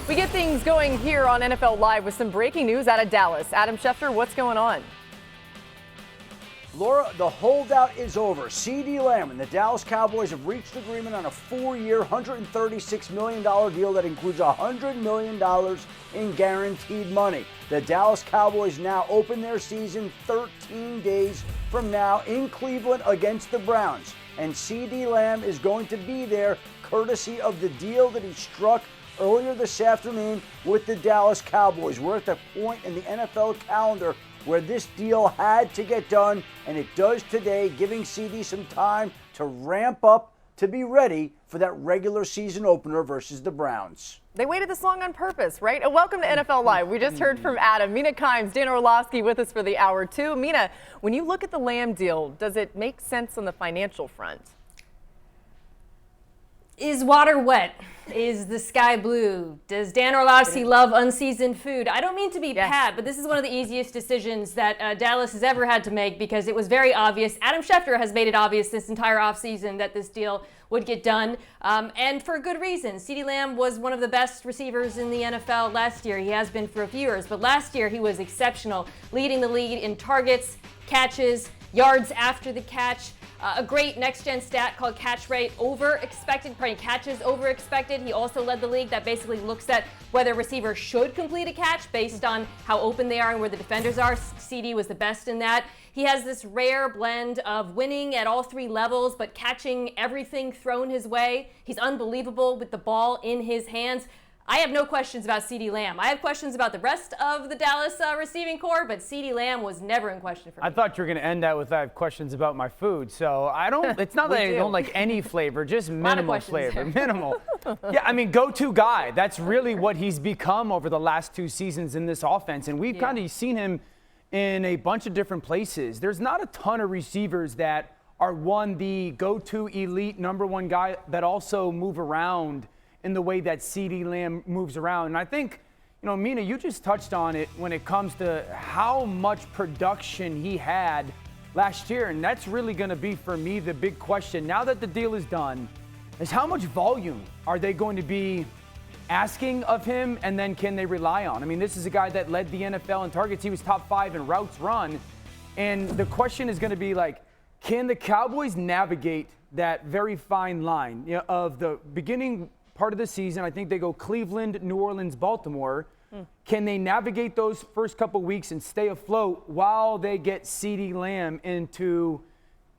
We get things going here on NFL Live with some breaking news out of Dallas. Adam Schefter, what's going on? Laura, the holdout is over. CeeDee Lamb and the Dallas Cowboys have reached agreement on a 4-year, $136 million deal that includes $100 million in guaranteed money. The Dallas Cowboys now open their season 13 days from now in Cleveland against the Browns. And CeeDee Lamb is going to be there courtesy of the deal that he struck earlier this afternoon with the Dallas Cowboys. We're at the point in the NFL calendar where this deal had to get done, and it does today, giving CeeDee some time to ramp up to be ready for that regular season opener versus the Browns. They waited this long on purpose, right? Welcome to NFL Live. We just heard from Adam. Mina Kimes, Dan Orlovsky with us for the hour two. Mina, when you look at the Lamb deal, does it make sense on the financial front? Is water wet? Is the sky blue? Does Dan Orlovsky love unseasoned food? I don't mean to be pat, but this is one of the easiest decisions that Dallas has ever had to make because it was very obvious. Adam Schefter has made it obvious this entire offseason that this deal would get done, and for good reason. CeeDee Lamb was one of the best receivers in the NFL last year. He has been for a few years, but last year he was exceptional, leading the league in targets, catches, yards after the catch. A great next-gen stat called catch rate over expected, catches over expected. He also led the league that basically looks at whether receivers should complete a catch based on how open they are and where the defenders are. CeeDee was the best in that. He has this rare blend of winning at all three levels, but catching everything thrown his way. He's unbelievable with the ball in his hands. I have no questions about CeeDee Lamb. I have questions about the rest of the Dallas receiving corps, but CeeDee Lamb was never in question for me. I thought you were going to end that with I have questions about my food. So I don't, it's not that I don't like any flavor, just minimal flavor. Minimal. Yeah, I mean, go-to guy. That's really what he's become over the last two seasons in this offense. And we've kind of seen him in a bunch of different places. There's not a ton of receivers that are the go-to elite number one guy that also move around in the way that CeeDee Lamb moves around. And I think, Mina, you just touched on it when it comes to how much production he had last year. And that's really going to be, for me, the big question. Now that the deal is done, is how much volume are they going to be asking of him, and then can they rely on? I mean, this is a guy that led the NFL in targets. He was top 5 in routes run. And the question is going to be like, can the Cowboys navigate that very fine line of the beginning part of the season? I think they go Cleveland, New Orleans, Baltimore. Can they navigate those first couple weeks and stay afloat while they get CeeDee Lamb into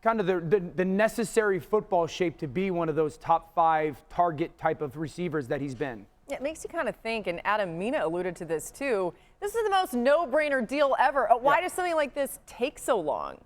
kind of the necessary football shape to be one of those top 5 target type of receivers that he's been? Yeah, it makes you kind of think, and Adam, Mina alluded to this too, this is the most no-brainer deal ever. Why does something like this take so long?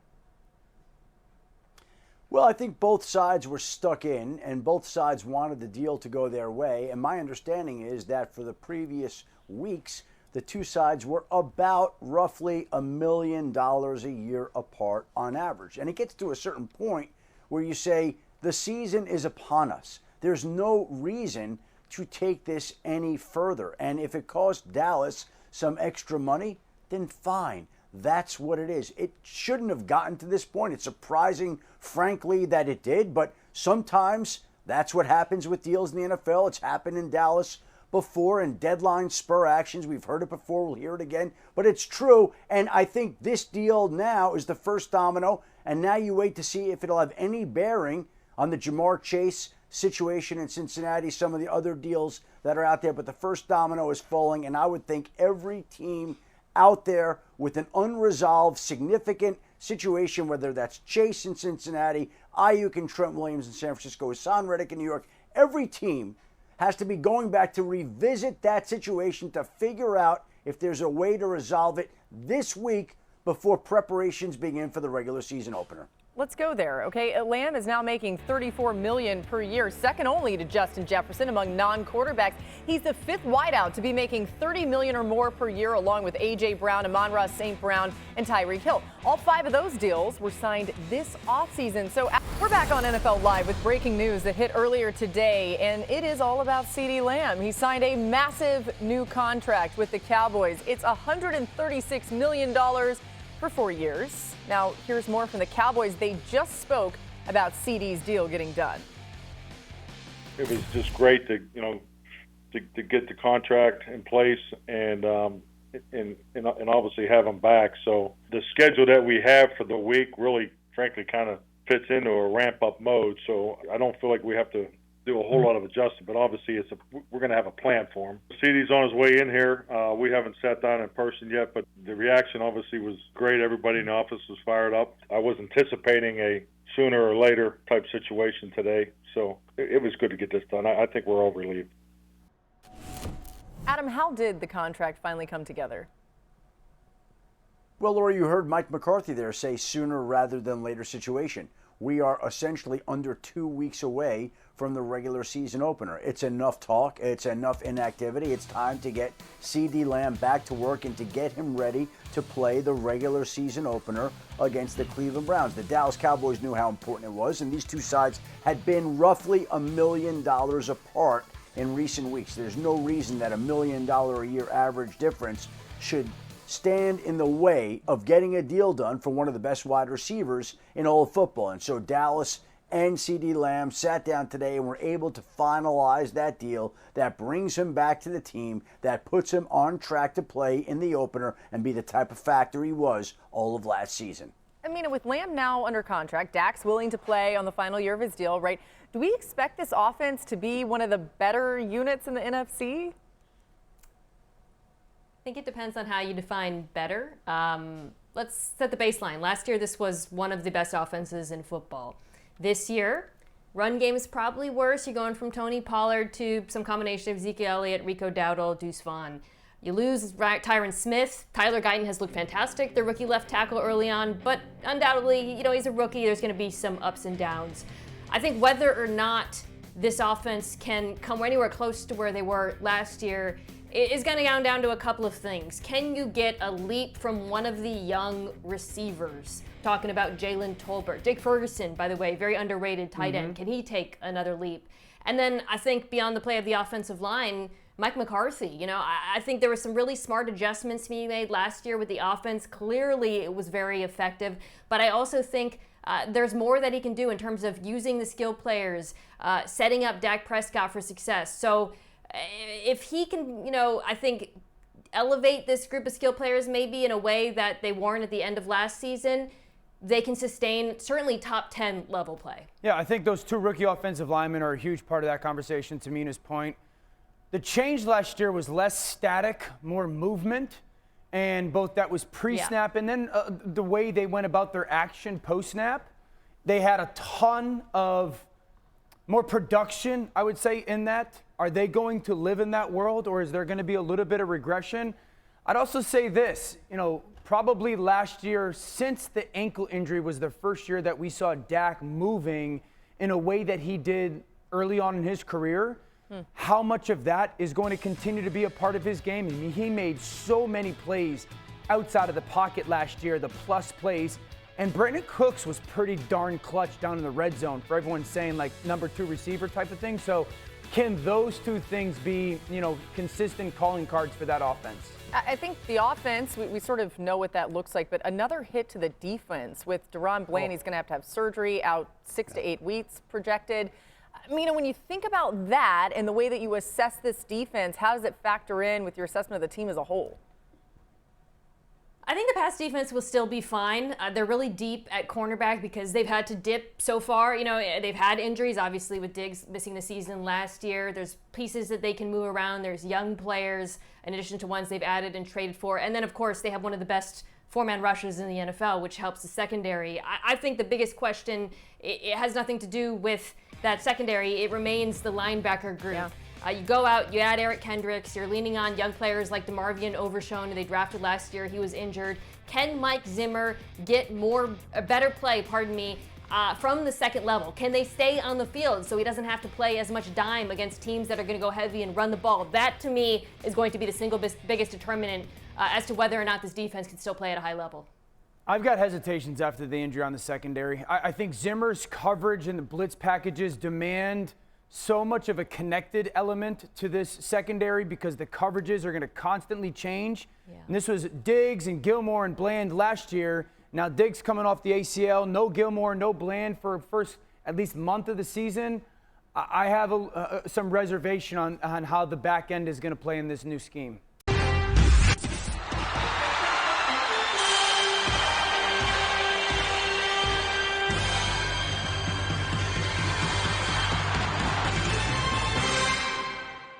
Well, I think both sides were stuck in, and both sides wanted the deal to go their way. And my understanding is that for the previous weeks, the two sides were about roughly $1 million a year apart on average. And it gets to a certain point where you say, the season is upon us. There's no reason to take this any further. And if it costs Dallas some extra money, then fine. That's what it is. It shouldn't have gotten to this point. It's surprising, frankly, that it did. But sometimes that's what happens with deals in the NFL. It's happened in Dallas before, and deadline spur actions. We've heard it before. We'll hear it again. But it's true. And I think this deal now is the first domino. And now you wait to see if it'll have any bearing on the Jamar Chase situation in Cincinnati, some of the other deals that are out there. But the first domino is falling. And I would think every team out there with an unresolved, significant situation, whether that's Chase in Cincinnati, Ayuk and Trent Williams in San Francisco, Hassan Reddick in New York, every team has to be going back to revisit that situation to figure out if there's a way to resolve it this week before preparations begin for the regular season opener. Let's go there, okay? Lamb is now making $34 million per year, second only to Justin Jefferson among non-quarterbacks. He's the 5th wideout to be making $30 million or more per year, along with A.J. Brown, Amon-Ra St. Brown, and Tyreek Hill. All 5 of those deals were signed this offseason. So we're back on NFL Live with breaking news that hit earlier today, and it is all about CeeDee Lamb. He signed a massive new contract with the Cowboys. It's $136 million for 4 years. Now, here's more from the Cowboys. They just spoke about CeeDee's deal getting done. It was just great to, to get the contract in place and obviously have him back. So the schedule that we have for the week really, frankly, kind of fits into a ramp-up mode. So I don't feel like we have to do a whole lot of adjustment, but obviously we're going to have a plan for him. CeeDee's on his way in here. We haven't sat down in person yet, but the reaction obviously was great. Everybody in the office was fired up. I was anticipating a sooner or later type situation today, so it was good to get this done. I think we're all relieved. Adam, how did the contract finally come together? Well, Laura, you heard Mike McCarthy there say sooner rather than later situation. We are essentially under 2 weeks away from the regular season opener. It's enough talk. It's enough inactivity. It's time to get CeeDee Lamb back to work and to get him ready to play the regular season opener against the Cleveland Browns. The Dallas Cowboys knew how important it was, and these two sides had been roughly $1 million apart in recent weeks. There's no reason that $1 million a year average difference should stand in the way of getting a deal done for one of the best wide receivers in all of football. And so Dallas and CeeDee Lamb sat down today and were able to finalize that deal that brings him back to the team, that puts him on track to play in the opener and be the type of factor he was all of last season. I mean, with Lamb now under contract, Dak's willing to play on the final year of his deal, right? Do we expect this offense to be one of the better units in the NFC? I think it depends on how you define better. Let's set the baseline. Last year, this was one of the best offenses in football. This year, run game is probably worse. You're going from Tony Pollard to some combination of Ezekiel Elliott, Rico Dowdle, Deuce Vaughn. You lose Tyron Smith. Tyler Guyton has looked fantastic, the rookie left tackle early on, but undoubtedly, he's a rookie. There's going to be some ups and downs. I think whether or not this offense can come anywhere close to where they were last year is going to come down to a couple of things. Can you get a leap from one of the young receivers? Talking about Jalen Tolbert. Jake Ferguson, by the way, very underrated tight end. Can he take another leap? And then I think beyond the play of the offensive line, Mike McCarthy, I think there were some really smart adjustments he made last year with the offense. Clearly, it was very effective. But I also think there's more that he can do in terms of using the skill players, setting up Dak Prescott for success. So if he can, I think elevate this group of skill players maybe in a way that they weren't at the end of last season, they can sustain certainly top 10 level play. Yeah, I think those two rookie offensive linemen are a huge part of that conversation, to Mina's point. The change last year was less static, more movement, and both that was pre-snap and then the way they went about their action post-snap. They had a ton of more production, I would say, in that. Are they going to live in that world, or is there going to be a little bit of regression? I'd also say this, probably last year, since the ankle injury was the first year that we saw Dak moving in a way that he did early on in his career. How much of that is going to continue to be a part of his game? I mean, he made so many plays outside of the pocket last year, the plus plays. And Brandon Cooks was pretty darn clutch down in the red zone for everyone saying like number 2 receiver type of thing. So can those two things be, consistent calling cards for that offense? I think the offense, we sort of know what that looks like, but another hit to the defense with DaRon Bland. He's going to have surgery out 6 to 8 weeks projected. Mina, when you think about that and the way that you assess this defense, how does it factor in with your assessment of the team as a whole? I think the pass defense will still be fine. They're really deep at cornerback because they've had to dip so far. They've had injuries, obviously, with Diggs missing the season last year. There's pieces that they can move around. There's young players, in addition to ones they've added and traded for. And then, of course, they have one of the best 4-man rushes in the NFL, which helps the secondary. I think the biggest question, it has nothing to do with that secondary. It remains the linebacker group. Yeah. You go out, you add Eric Kendricks, you're leaning on young players like DeMarvion Overshown, who they drafted last year. He was injured. Can Mike Zimmer get a better play, from the second level? Can they stay on the field so he doesn't have to play as much dime against teams that are going to go heavy and run the ball? That, to me, is going to be the single biggest determinant as to whether or not this defense can still play at a high level. I've got hesitations after the injury on the secondary. I think Zimmer's coverage and the blitz packages demand so much of a connected element to this secondary because the coverages are going to constantly change. Yeah. And this was Diggs and Gilmore and Bland last year. Now Diggs coming off the ACL, no Gilmore, no Bland for first at least month of the season. I have some reservation on how the back end is going to play in this new scheme.